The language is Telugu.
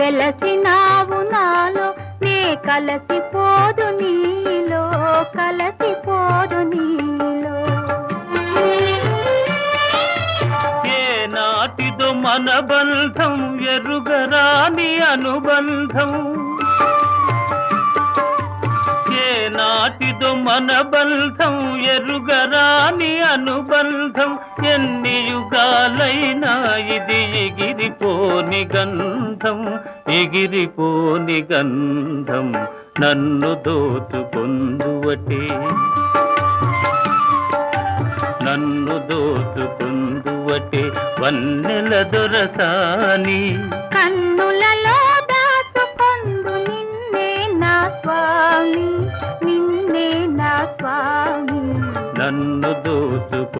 వెలసినావు నాలో నే కలసిపోదు నీలో కలసిపోదు నీలో. ఏ నాటిదో మన బంధం ఎరుగరాని అనుబంధం, ఏ నాటిదో మన బంధం ఎరుగరాని అనుబంధం. ఎన్ని యుగాలైనా ఇది ఎగిరిపోని గంధం, ఎగిరిపోని గంధం. నన్ను దోచుకొందువటే, నన్ను దోచుకొందువటే వన్నెల దొరసాని. కన్నులలో దాచుకొందు నిన్నే నా స్వామి, నిన్నే నా స్వామి. నన్ను దోచుకొ